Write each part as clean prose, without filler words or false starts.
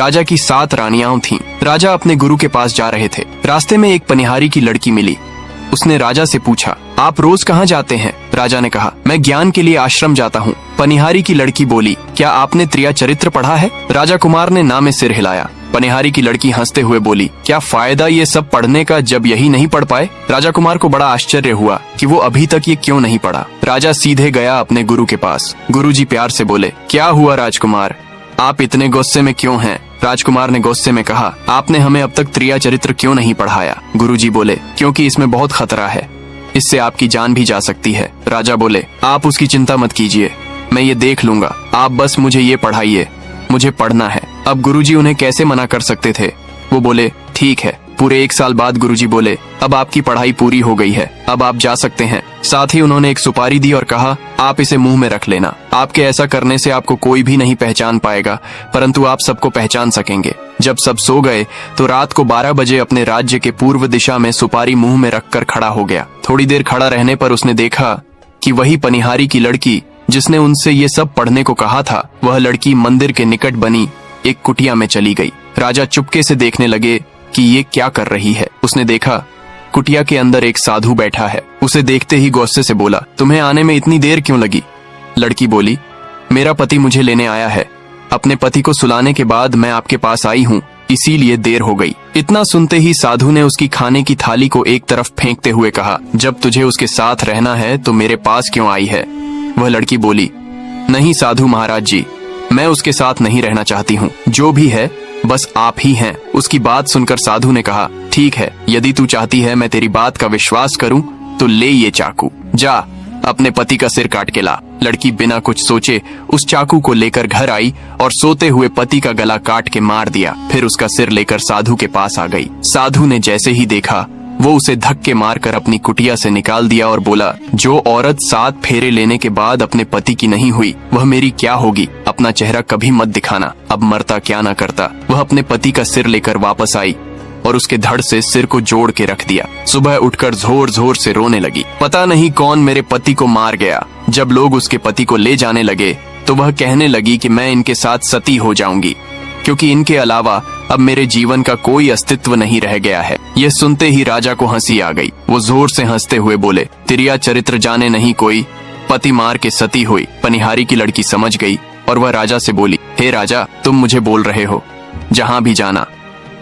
राजा की 7 रानियां थीं। राजा अपने गुरु के पास जा रहे थे। रास्ते में एक पनिहारी की लड़की मिली। उसने राजा से पूछा, आप रोज कहाँ जाते हैं? राजा ने कहा, मैं ज्ञान के लिए आश्रम जाता हूँ। पनिहारी की लड़की बोली, क्या आपने त्रिया चरित्र पढ़ा है? राजा कुमार ने ना में सिर हिलाया। पनिहारी की लड़की हंसते हुए बोली, क्या फायदा ये सब पढ़ने का जब यही नहीं पढ़ पाए? राजा कुमार को बड़ा आश्चर्य हुआ कि वो अभी तक ये क्यों नहीं पढ़ा। राजा सीधे गया अपने गुरु के पास। गुरुजी प्यार से बोले, क्या हुआ राजकुमार, आप इतने गुस्से में क्यों हैं? राजकुमार ने गुस्से में कहा, आपने हमें अब तक त्रिया चरित्र क्यों नहीं पढ़ाया? गुरुजी बोले, क्योंकि इसमें बहुत खतरा है, इससे आपकी जान भी जा सकती है। राजा बोले, आप उसकी चिंता मत कीजिए, मैं ये देख लूंगा, आप बस मुझे ये पढ़ाइए, मुझे पढ़ना है। अब गुरुजी उन्हें कैसे मना कर सकते थे? वो बोले, ठीक है। पूरे 1 साल बाद गुरुजी बोले, अब आपकी पढ़ाई पूरी हो गई है, अब आप जा सकते हैं। साथ ही उन्होंने एक सुपारी दी और कहा, आप इसे मुंह में रख लेना। आपके ऐसा करने से आपको कोई भी नहीं पहचान पाएगा, परंतु आप सबको पहचान सकेंगे। जब सब सो गए तो रात को 12 बजे अपने राज्य के पूर्व दिशा में सुपारी मुंह में रखकर खड़ा हो गया। थोड़ी देर खड़ा रहने पर उसने देखा कि वही पनिहारी की लड़की जिसने उनसे ये सब पढ़ने को कहा था, वह लड़की मंदिर के निकट बनी एक कुटिया में चली गई। राजा चुपके से देखने लगे कि ये क्या कर रही है। उसने देखा कुटिया के अंदर एक साधु बैठा है। उसे देखते ही गुस्से से बोला, तुम्हें आने में इतनी देर क्यों लगी? लड़की बोली, मेरा पति मुझे लेने आया है, अपने पति को सुलाने के बाद मैं आपके पास आई हूँ, इसीलिए देर हो गई। इतना सुनते ही साधु ने उसकी खाने की थाली को एक तरफ फेंकते हुए कहा, जब तुझे उसके साथ रहना है तो मेरे पास क्यों आई है? वह लड़की बोली, नहीं साधु महाराज जी, मैं उसके साथ नहीं रहना चाहती हूँ, जो भी है बस आप ही हैं। उसकी बात सुनकर साधु ने कहा, ठीक है, यदि तू चाहती है मैं तेरी बात का विश्वास करूं तो ले ये चाकू, जा अपने पति का सिर काट के ला। लड़की बिना कुछ सोचे उस चाकू को लेकर घर आई और सोते हुए पति का गला काट के मार दिया। फिर उसका सिर लेकर साधु के पास आ गई। साधु ने जैसे ही देखा वो उसे धक्के मारकर अपनी कुटिया से निकाल दिया और बोला, जो औरत 7 फेरे लेने के बाद अपने पति की नहीं हुई वह मेरी क्या होगी? अपना चेहरा कभी मत दिखाना, अब मरता क्या ना करता। वह अपने पति का सिर लेकर वापस आई और उसके धड़ से सिर को जोड़ के रख दिया। सुबह उठकर जोर जोर से रोने लगी, पता नहीं कौन मेरे पति को मार गया। जब लोग उसके पति को ले जाने लगे तो वह कहने लगी कि मैं इनके साथ सती हो जाऊंगी, क्योंकि इनके अलावा अब मेरे जीवन का कोई अस्तित्व नहीं रह गया है। यह सुनते ही राजा को हंसी आ गई। वो जोर से हंसते हुए बोले, त्रिया चरित्र जाने नहीं कोई, पति मार के सती हुई। पनिहारी की लड़की समझ गई और वह राजा से बोली, हे राजा, तुम मुझे बोल रहे हो, जहाँ भी जाना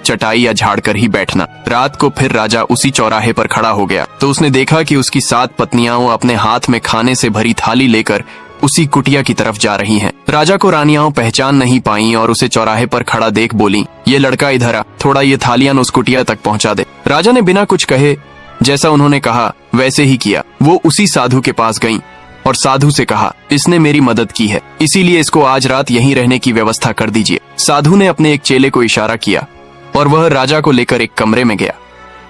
चटाई या झाड़ कर ही बैठना। रात को फिर राजा उसी चौराहे पर खड़ा हो गया तो उसने देखा कि उसकी 7 पत्नियां अपने हाथ में खाने से भरी थाली लेकर उसी कुटिया की तरफ जा रही हैं। राजा को रानियां पहचान नहीं पाई और उसे चौराहे पर खड़ा देख बोली, ये लड़का इधर आ, थोड़ा ये थालियां उस कुटिया तक पहुंचा दे। राजा ने बिना कुछ कहे जैसा उन्होंने कहा वैसे ही किया। वो उसी साधु के पास गईं और साधु से कहा, इसने मेरी मदद की है, इसीलिए इसको आज रात यहीं रहने की व्यवस्था कर दीजिए। साधु ने अपने एक चेले को इशारा किया और वह राजा को लेकर एक कमरे में गया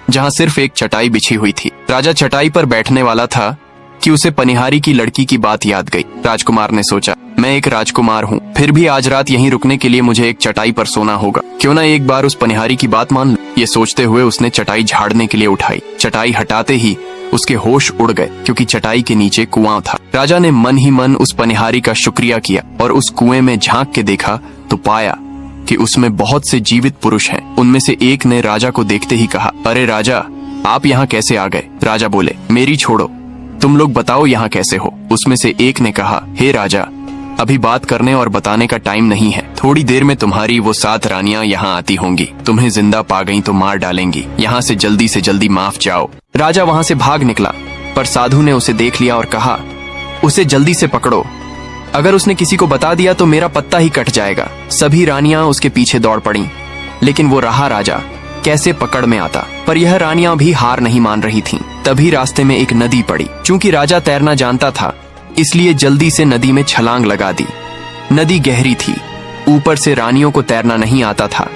जहाँ सिर्फ एक चटाई बिछी हुई थी। राजा चटाई पर बैठने वाला था कि उसे पनिहारी की लड़की की बात याद गई। राजकुमार ने सोचा, मैं एक राजकुमार हूँ, फिर भी आज रात यहीं रुकने के लिए मुझे एक चटाई पर सोना होगा, क्यों ना एक बार उस पनिहारी की बात मान लूं। ये सोचते हुए उसने चटाई झाड़ने के लिए उठाई। चटाई हटाते ही उसके होश उड़ गए, क्योंकि चटाई के नीचे कुआं था। राजा ने मन ही मन उस पनिहारी का शुक्रिया किया और उस कुएं में झांक के देखा तो पाया कि उसमें बहुत से जीवित पुरुष हैं। उनमें से एक ने राजा को देखते ही कहा, अरे राजा, आप यहाँ कैसे आ गए? राजा बोले, मेरी छोड़ो, तुम लोग बताओ यहाँ कैसे हो? उसमें से एक ने कहा, हे राजा, अभी बात करने और बताने का टाइम नहीं है, थोड़ी देर में तुम्हारी वो 7 रानियां यहाँ आती होंगी, तुम्हें जिंदा पा गई तो मार डालेंगी, यहाँ से जल्दी माफ जाओ। राजा वहाँ से भाग निकला, पर साधु ने उसे देख लिया और कहा, उसे जल्दी से पकड़ो, अगर उसने किसी को बता दिया तो मेरा पत्ता ही कट जाएगा। सभी रानियां उसके पीछे दौड़ पड़ी, लेकिन वो रहा राजा कैसे पकड़ में आता। पर यह रानियां भी हार नहीं मान रही थीं। तभी रास्ते में एक नदी पड़ी। चूंकि राजा तैरना जानता था, इसलिए जल्दी से नदी में छलांग लगा दी। नदी गहरी थी, ऊपर से रानियों को तैरना नहीं आता था,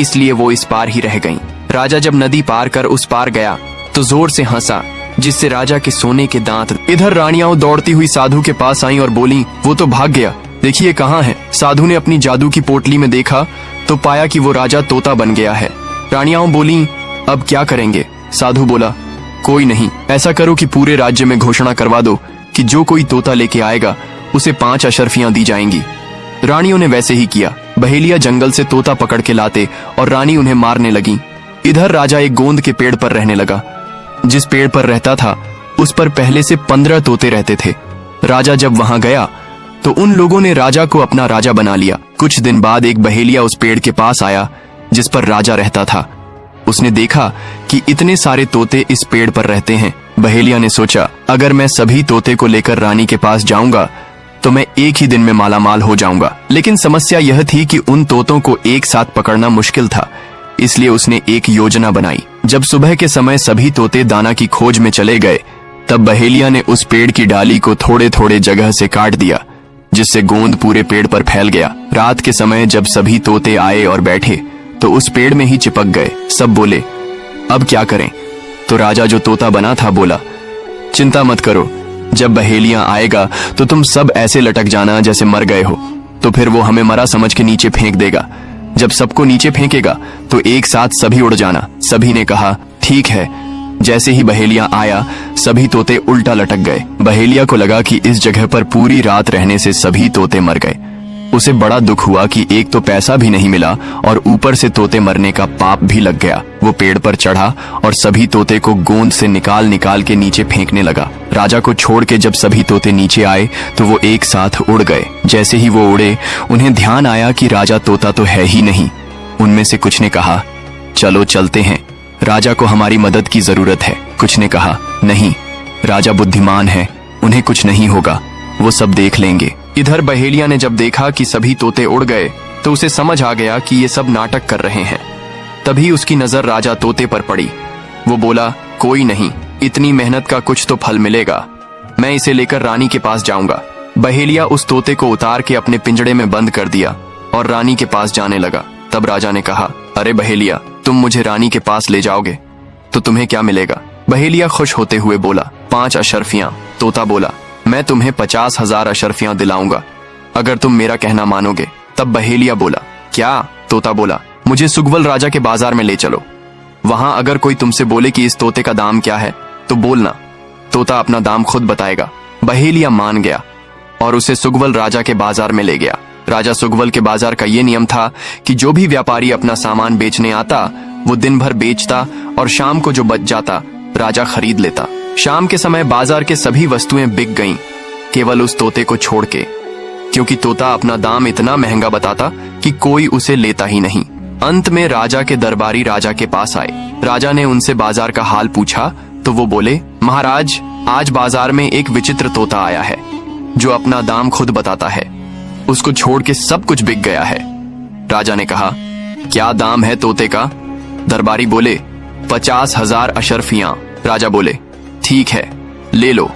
इसलिए वो इस पार ही रह गईं। राजा जब नदी पार कर उस पार गया तो जोर से हंसा, जिससे राजा के सोने के दांत। इधर रानियां दौड़ती हुई साधु के पास आईं और बोली, वो तो भाग गया, देखिए कहाँ है। साधु ने अपनी जादू की पोटली में देखा तो पाया कि वो राजा तोता बन गया है। रानियां बोली, अब क्या करेंगे? साधु बोला, कोई नहीं, ऐसा करो कि पूरे राज्य में घोषणा करवा दो कि जो कोई तोता लेके आएगा उसे 5 अशर्फियां दी जाएंगी। रानियों ने वैसे ही किया। बहेलिया जंगल से तोता पकड़ के लाते और रानी उन्हें मारने लगी। इधर राजा एक गोंद के पेड़ पर रहने लगा। जिस पेड़ पर रहता था उस पर पहले से 15 तोते रहते थे। राजा जब वहां गया तो उन लोगों ने राजा को अपना राजा बना लिया। कुछ दिन बाद एक बहेलिया उस पेड़ के पास आया जिस पर राजा रहता था। उसने देखा कि इतने सारे तोते इस पेड़ पर रहते हैं। बहेलिया ने सोचा, अगर मैं सभी तोते को लेकर रानी के पास जाऊंगा तो मैं एक ही दिन में मालामाल हो जाऊंगा। लेकिन समस्या यह थी कि उन तोतों को एक साथ पकड़ना मुश्किल था, इसलिए उसने एक योजना बनाई। जब सुबह के समय सभी तोते दाना की खोज में चले गए, तब बहेलिया ने उस पेड़ की डाली को थोड़े थोड़े जगह से काट दिया, जिससे गोंद पूरे पेड़ पर फैल गया। रात के समय जब सभी तोते आए और बैठे तो उस पेड़ में ही चिपक गए। सब बोले, अब क्या करें? तो राजा जो तोता बना था बोला, चिंता मत करो, जब बहेलिया आएगा तो तुम सब ऐसे लटक जाना जैसे मर गए हो, तो फिर वो हमें मरा समझ के नीचे फेंक देगा। जब सबको नीचे फेंकेगा तो एक साथ सभी उड़ जाना। सभी ने कहा, ठीक है। जैसे ही बहेलिया आया सभी तोते उल्टा लटक गए। बहेलिया को लगा कि इस जगह पर पूरी रात रहने से सभी तोते मर गए। उसे बड़ा दुख हुआ कि एक तो पैसा भी नहीं मिला और ऊपर से तोते मरने का पाप भी लग गया। वो पेड़ पर चढ़ा और सभी तोते को गोंद से निकाल निकाल के नीचे फेंकने लगा। राजा को छोड़ के जब सभी तोते नीचे आए तो वो एक साथ उड़ गए। जैसे ही वो उड़े उन्हें ध्यान आया कि राजा तोता तो है ही नहीं। उनमें से कुछ ने कहा, चलो चलते हैं, राजा को हमारी मदद की जरूरत है। कुछ ने कहा, नहीं, राजा बुद्धिमान है, उन्हें कुछ नहीं होगा, वो सब देख लेंगे। इधर बहेलिया ने जब देखा कि सभी तोते उड़ गए तो उसे समझ आ गया कि ये सब नाटक कर रहे हैं। तभी उसकी नजर राजा तोते पर पड़ी। वो बोला, कोई नहीं, इतनी मेहनत का कुछ तो फल मिलेगा, मैं इसे लेकर रानी के पास जाऊंगा। बहेलिया उस तोते को उतार के अपने पिंजड़े में बंद कर दिया और रानी के पास जाने लगा। तब राजा ने कहा, अरे बहेलिया, तुम मुझे रानी के पास ले जाओगे तो तुम्हें क्या मिलेगा? बहेलिया खुश होते हुए बोला, 5 अशर्फियां। तोता बोला, मैं तुम्हें 50,000 अशर्फियां दिलाऊंगा अगर तुम मेरा कहना मानोगे। तब बहेलिया बोला, क्या? तोता बोला, मुझे सुगवल राजा के बाजार में ले चलो, वहां अगर कोई तुमसे बोले कि इस तोते का दाम क्या है तो बोलना, तोता अपना दाम खुद बताएगा। बहेलिया मान गया और उसे सुगवल राजा के बाजार में ले गया। राजा सुगवल के बाजार का ये नियम था कि जो भी व्यापारी अपना सामान बेचने आता वो दिन भर बेचता और शाम को जो बच जाता राजा खरीद लेता। शाम के समय बाजार के सभी वस्तुएं बिक गईं, केवल उस तोते को छोड़ के, क्योंकि तोता अपना दाम इतना महंगा बताता कि कोई उसे लेता ही नहीं। अंत में राजा के दरबारी राजा के पास आए। राजा ने उनसे बाजार का हाल पूछा तो वो बोले, महाराज, आज बाजार में एक विचित्र तोता आया है जो अपना दाम खुद बताता है, उसको छोड़ के सब कुछ बिक गया है। राजा ने कहा, क्या दाम है तोते का? दरबारी बोले, 50,000 अशर्फियां। राजा बोले, ठीक है, ले लो,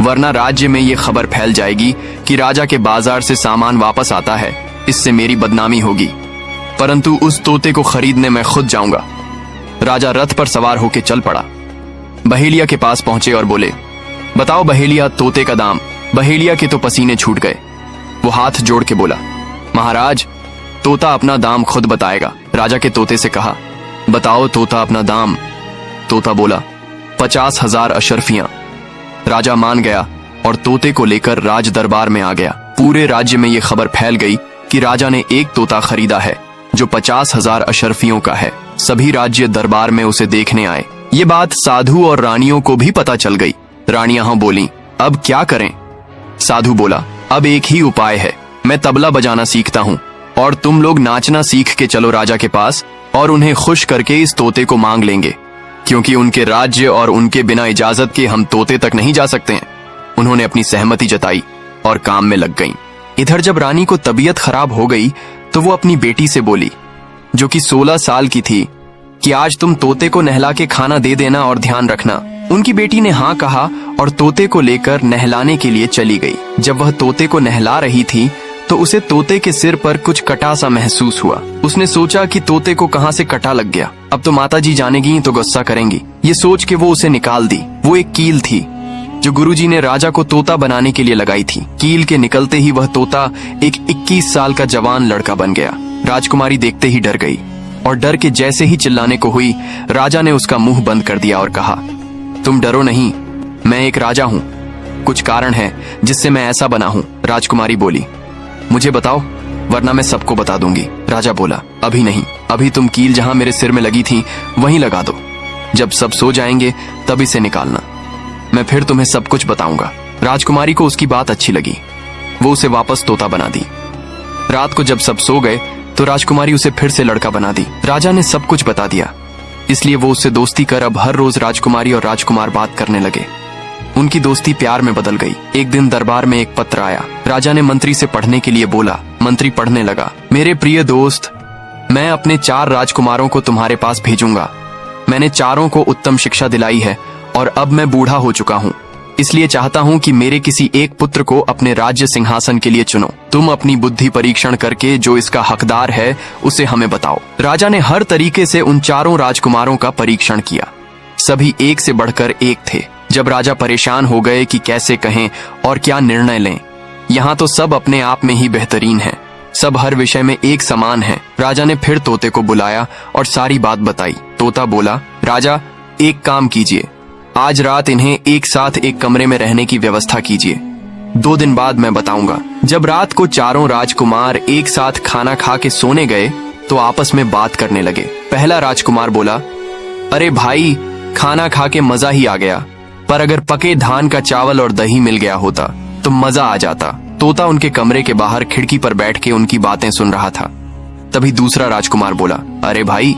वरना राज्य में ये खबर फैल जाएगी कि राजा के बाजार से सामान वापस आता है, इससे मेरी बदनामी होगी। परंतु उस तोते को खरीदने मैं खुद जाऊंगा। राजा रथ पर सवार होकर चल पड़ा। बहेलिया के पास पहुंचे और बोले, बताओ बहेलिया, तोते का दाम। बहेलिया के तो पसीने छूट गए। वो हाथ जोड़ के बोला, महाराज, तोता अपना दाम खुद बताएगा। राजा के तोते से कहा, बताओ तोता अपना दाम। तोता बोला, 50,000 अशर्फियां। राजा मान गया और तोते को लेकर राज दरबार में आ गया। पूरे राज्य में ये खबर फैल गई कि राजा ने एक तोता खरीदा है जो 50,000 अशर्फियों का है। सभी राज्य दरबार में उसे देखने आए। ये बात साधु और रानियों को भी पता चल गई। रानियां बोली, अब क्या करें? साधु बोला, अब एक ही उपाय है, मैं तबला बजाना सीखता हूँ और तुम लोग नाचना सीख के चलो राजा के पास और उन्हें खुश करके इस तोते को मांग लेंगे, क्योंकि उनके राज्य और उनके बिना इजाजत के हम तोते तक नहीं जा सकते हैं। उन्होंने अपनी सहमति जताई और काम में लग गईं। इधर जब रानी को तबीयत खराब हो गई तो वो अपनी बेटी से बोली, जो कि 16 साल की थी, कि आज तुम तोते को नहला के खाना दे देना और ध्यान रखना। उनकी बेटी ने हाँ कहा और तोते को लेकर नहलाने के लिए चली गई। जब वह तोते को नहला रही थी तो उसे तोते के सिर पर कुछ कटा सा महसूस हुआ। उसने सोचा कि तोते को कहाँ से कटा लग गया, अब तो माताजी जानेगी तो गुस्सा करेंगी। ये सोच के वो उसे निकाल दी। वो एक कील थी जो गुरुजी ने राजा को तोता बनाने के लिए लगाई थी। कील के निकलते ही वह तोता एक 21 साल का जवान लड़का बन गया। राजकुमारी देखते ही डर गई और डर के जैसे ही चिल्लाने को हुई, राजा ने उसका मुंह बंद कर दिया और कहा, तुम डरो नहीं, मैं एक राजा हूँ, कुछ कारण है जिससे मैं ऐसा बना हूँ। राजकुमारी बोली, मुझे बताओ, वरना मैं सबको बता दूंगी। राजा बोला, अभी नहीं, अभी तुम कील जहां मेरे सिर में लगी थी वहीं लगा दो। जब सब सो जाएंगे तब इसे निकालना, मैं फिर तुम्हें सब कुछ बताऊंगा। राजकुमारी को उसकी बात अच्छी लगी, वो उसे वापस तोता बना दी। रात को जब सब सो गए तो राजकुमारी उसे फिर से लड़का बना दी। राजा ने सब कुछ बता दिया, इसलिए वो उससे दोस्ती कर अब हर रोज राजकुमारी और राजकुमार बात करने लगे। उनकी दोस्ती प्यार में बदल गई। एक दिन दरबार में एक पत्र आया। राजा ने मंत्री से पढ़ने के लिए बोला। मंत्री पढ़ने लगा, मेरे प्रिय दोस्त, मैं अपने 4 राजकुमारों को तुम्हारे पास भेजूंगा। मैंने चारों को उत्तम शिक्षा दिलाई है और अब मैं बूढ़ा हो चुका हूँ, इसलिए चाहता हूँ कि मेरे किसी एक पुत्र को अपने राज्य सिंहासन के लिए चुनो। तुम अपनी बुद्धि परीक्षण करके जो इसका हकदार है उसे हमें बताओ। राजा ने हर तरीके से उन चारों राजकुमारों का परीक्षण किया। सभी एक से बढ़कर एक थे। जब राजा परेशान हो गए कि कैसे कहें और क्या निर्णय लें, यहाँ तो सब अपने आप में ही बेहतरीन हैं, सब हर विषय में एक समान हैं। राजा ने फिर तोते को बुलाया और सारी बात बताई। तोता बोला, राजा एक काम कीजिए, आज रात इन्हें एक साथ एक कमरे में रहने की व्यवस्था कीजिए, 2 दिन बाद मैं बताऊंगा। जब रात को चारों राजकुमार एक साथ खाना खा के सोने गए तो आपस में बात करने लगे। पहला राजकुमार बोला, अरे भाई, खाना खा के मजा ही आ गया, पर अगर पके धान का चावल और दही मिल गया होता तो मजा आ जाता। तोता उनके कमरे के बाहर खिड़की पर बैठ के उनकी बातें सुन रहा था। तभी दूसरा राजकुमार बोला, अरे भाई,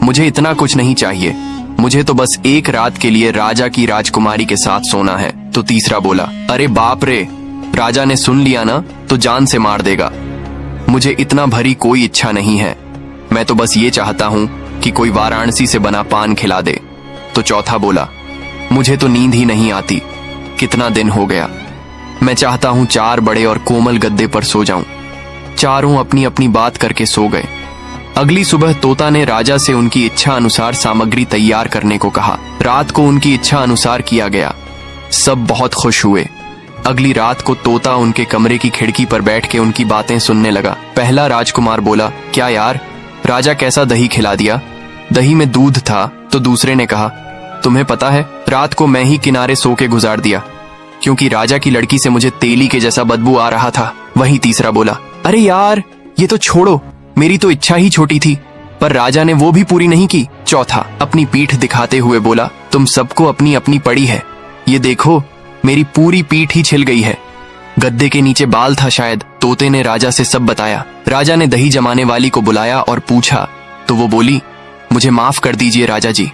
मुझे इतना कुछ नहीं चाहिए, मुझे तो बस एक रात के लिए राजा की राजकुमारी के साथ सोना है। तो तीसरा बोला, अरे बाप रे, राजा ने सुन लिया ना तो जान से मार देगा, मुझे इतना भरी कोई इच्छा नहीं है, मैं तो बस ये चाहता हूँ कि कोई वाराणसी से बना पान खिला दे। तो चौथा बोला, मुझे तो नींद ही नहीं आती, कितना दिन हो गया, मैं चाहता हूँ 4 बड़े और कोमल गद्दे पर सो जाऊं। चारों अपनी अपनी बात करके सो गए। अगली सुबह तोता ने राजा से उनकी इच्छा अनुसार सामग्री तैयार करने को कहा। रात को उनकी इच्छा अनुसार किया गया। सब बहुत खुश हुए। अगली रात को तोता उनके कमरे की खिड़की पर बैठ के उनकी बातें सुनने लगा। पहला राजकुमार बोला, क्या यार, राजा कैसा दही खिला दिया, दही में दूध था। तो दूसरे ने कहा, तुम्हें पता है, रात को मैं ही किनारे सो के गुजार दिया, क्योंकि राजा की लड़की से मुझे तेली के जैसा बदबू आ रहा था। वहीं तीसरा बोला, अरे यार, ये तो छोड़ो, मेरी तो इच्छा ही छोटी थी, पर राजा ने वो भी पूरी नहीं की। चौथा अपनी पीठ दिखाते हुए बोला, तुम सबको अपनी अपनी पड़ी है, ये देखो मेरी पूरी पीठ ही छिल गई है, गद्दे के नीचे बाल था शायद। तोते ने राजा से सब बताया। राजा ने दही जमाने वाली को बुलाया और पूछा तो वो बोली, मुझे माफ कर दीजिए राजा जी,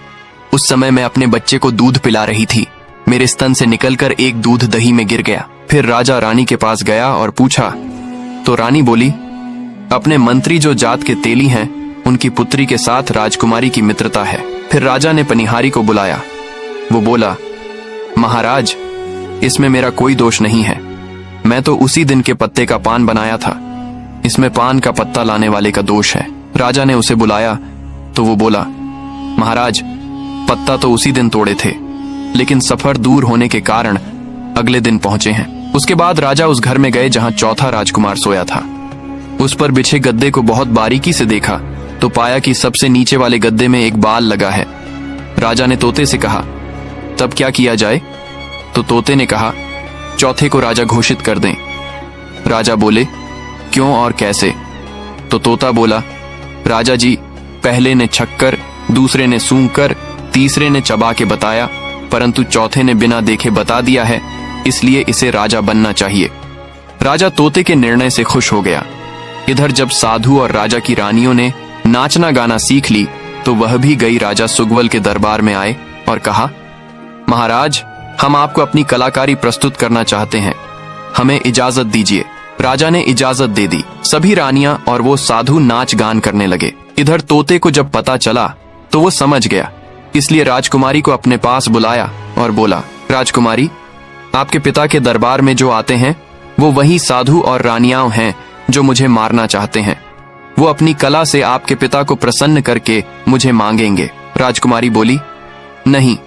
उस समय मैं अपने बच्चे को दूध पिला रही थी, मेरे स्तन से निकलकर एक दूध दही में गिर गया। फिर राजा रानी के पास गया और पूछा तो रानी बोली, अपने मंत्री जो जात के तेली हैं, उनकी पुत्री के साथ राजकुमारी की मित्रता है। फिर राजा ने पनिहारी को बुलाया। वो बोला, महाराज, इसमें मेरा कोई दोष नहीं है, मैं तो उसी दिन के पत्ते का पान बनाया था, इसमें पान का पत्ता लाने वाले का दोष है। राजा ने उसे बुलाया तो वो बोला, महाराज, पत्ता तो उसी दिन तोड़े थे, लेकिन सफर दूर होने के कारण अगले दिन पहुंचे हैं। उसके बाद राजा उस घर में गए जहां चौथा राजकुमार सोया था। उस पर बिछे गद्दे को बहुत बारीकी से देखा तो पाया कि सबसे नीचे वाले गद्दे में एक बाल लगा है। राजा ने तोते से कहा, तब क्या किया जाए? तो तोते ने कहा, चौथे को राजा घोषित कर दें। राजा बोले, क्यों और कैसे? तो तोता बोला, राजा जी, पहले ने छक्कर, दूसरे ने सूंघकर, तीसरे ने चबा के बताया, परंतु चौथे ने बिना देखे बता दिया है, इसलिए इसे राजा बनना चाहिए। राजा तोते के निर्णय से खुश हो गया। इधर जब साधु और राजा की रानियों ने नाचना गाना सीख ली तो वह भी गई राजा सुग्वल के दरबार में आए और कहा, महाराज, हम आपको अपनी कलाकारी प्रस्तुत करना चाहते हैं, हमें इजाजत दीजिए। राजा ने इजाजत दे दी। सभी रानियां और वो साधु नाच गान करने लगे। इधर तोते को जब पता चला तो वो समझ गया, इसलिए राजकुमारी को अपने पास बुलाया और बोला, राजकुमारी, आपके पिता के दरबार में जो आते हैं वो वही साधु और रानियां हैं जो मुझे मारना चाहते हैं। वो अपनी कला से आपके पिता को प्रसन्न करके मुझे मांगेंगे। राजकुमारी बोली, नहीं,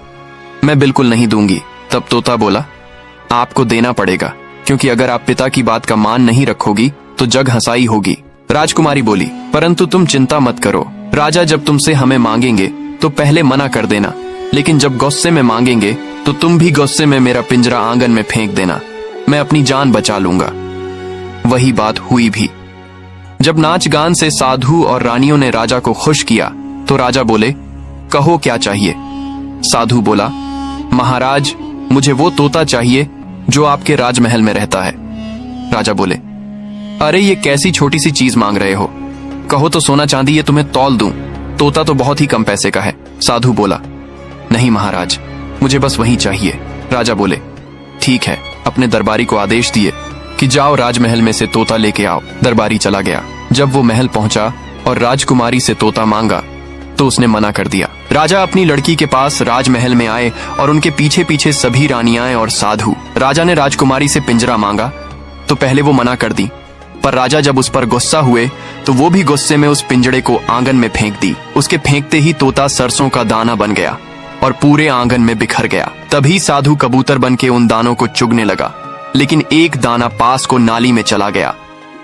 मैं बिल्कुल नहीं दूंगी। तब तोता बोला, आपको देना पड़ेगा, क्योंकि अगर आप पिता की बात का मान नहीं रखोगी तो जग हंसाई होगी। राजकुमारी बोली, परंतु तुम चिंता मत करो, राजा जब तुमसे हमें मांगेंगे तो पहले मना कर देना, लेकिन जब गुस्से में मांगेंगे तो तुम भी गुस्से में मेरा पिंजरा आंगन में फेंक देना, मैं अपनी जान बचा लूंगा। वही बात हुई भी। जब नाच गान से साधु और रानियों ने राजा को खुश किया तो राजा बोले, कहो क्या चाहिए। साधु बोला, महाराज मुझे वो तोता चाहिए जो आपके राजमहल में रहता है। राजा बोले, अरे ये कैसी छोटी सी चीज मांग रहे हो, कहो तो सोना चांदी ये तुम्हें तौल दूं, तोता तो बहुत ही कम पैसे का है। साधु बोला, नहीं महाराज मुझे बस वही चाहिए। राजा बोले, ठीक है। अपने दरबारी को आदेश दिए कि जाओ राजमहल में से तोता लेके आओ। दरबारी चला गया। जब वो महल पहुंचा और राजकुमारी से तोता मांगा तो उसने मना कर दिया। राजा अपनी लड़की के पास राजमहल में आए और उनके पीछे पीछे सभी रानियां और साधु। राजा ने राजकुमारी से पिंजरा मांगा तो पहले वो मना कर दी, पर राजा जब उस पर गुस्सा हुए तो वो भी गुस्से में उस पिंजड़े को आंगन में फेंक दी। उसके फेंकते ही तोता सरसों का दाना बन गया और पूरे आंगन में बिखर गया। तभी साधु कबूतर बन के उन दानों को चुगने लगा, लेकिन एक दाना पास को नाली में चला गया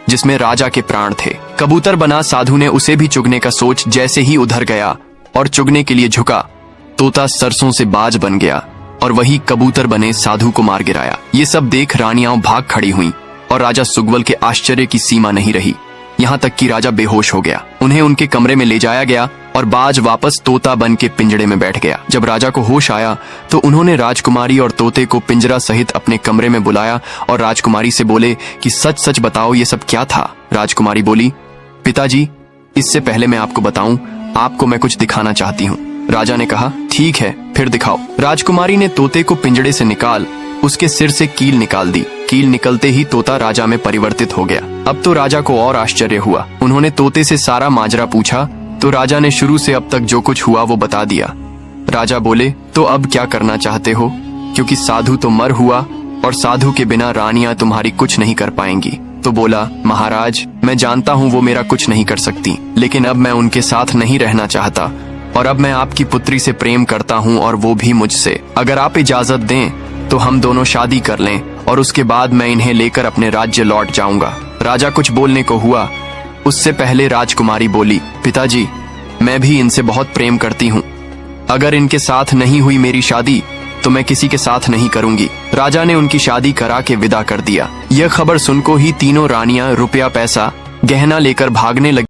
जिसमें राजा के प्राण थे। कबूतर बना साधु ने उसे भी चुगने का सोच जैसे ही उधर गया और चुगने के लिए झुका, तोता सरसों से बाज बन गया और वही कबूतर बने साधु को मार गिराया। ये सब देख रानियां भाग खड़ी हुई और राजा सुग्वल के आश्चर्य की सीमा नहीं रही, यहाँ तक कि राजा बेहोश हो गया। उन्हें उनके कमरे में ले जाया गया और बाज वापस तोता बन के पिंजड़े में बैठ गया। जब राजा को होश आया तो उन्होंने राजकुमारी और तोते को पिंजरा सहित अपने कमरे में बुलाया और राजकुमारी से बोले कि सच सच बताओ ये सब क्या था। राजकुमारी बोली, पिताजी इससे पहले मैं आपको बताऊं, आपको मैं कुछ दिखाना चाहती हूँ। राजा ने कहा, ठीक है फिर दिखाओ। राजकुमारी ने तोते को पिंजड़े से निकाल उसके सिर से कील निकाल दी। कील निकलते ही तोता राजा में परिवर्तित हो गया। अब तो राजा को और आश्चर्य हुआ। उन्होंने तोते से सारा माजरा पूछा तो राजा ने शुरू से अब तक जो कुछ हुआ वो बता दिया। राजा बोले, तो अब क्या करना चाहते हो, क्योंकि साधु तो मर हुआ और साधु के बिना रानियां तुम्हारी कुछ नहीं कर पाएंगी। तो बोला, महाराज मैं जानता हूँ वो मेरा कुछ नहीं कर सकती, लेकिन अब मैं उनके साथ नहीं रहना चाहता और अब मैं आपकी पुत्री से प्रेम करता हूँ और वो भी मुझसे। अगर आप इजाजत दें तो हम दोनों शादी कर लें और उसके बाद मैं इन्हें लेकर अपने राज्य लौट जाऊंगा। राजा कुछ बोलने को हुआ, उससे पहले राजकुमारी बोली, पिताजी मैं भी इनसे बहुत प्रेम करती हूँ, अगर इनके साथ नहीं हुई मेरी शादी तो मैं किसी के साथ नहीं करूंगी। राजा ने उनकी शादी करा के विदा कर दिया। यह खबर सुनको ही तीनों रानियां रुपया पैसा गहना लेकर भागने लगी।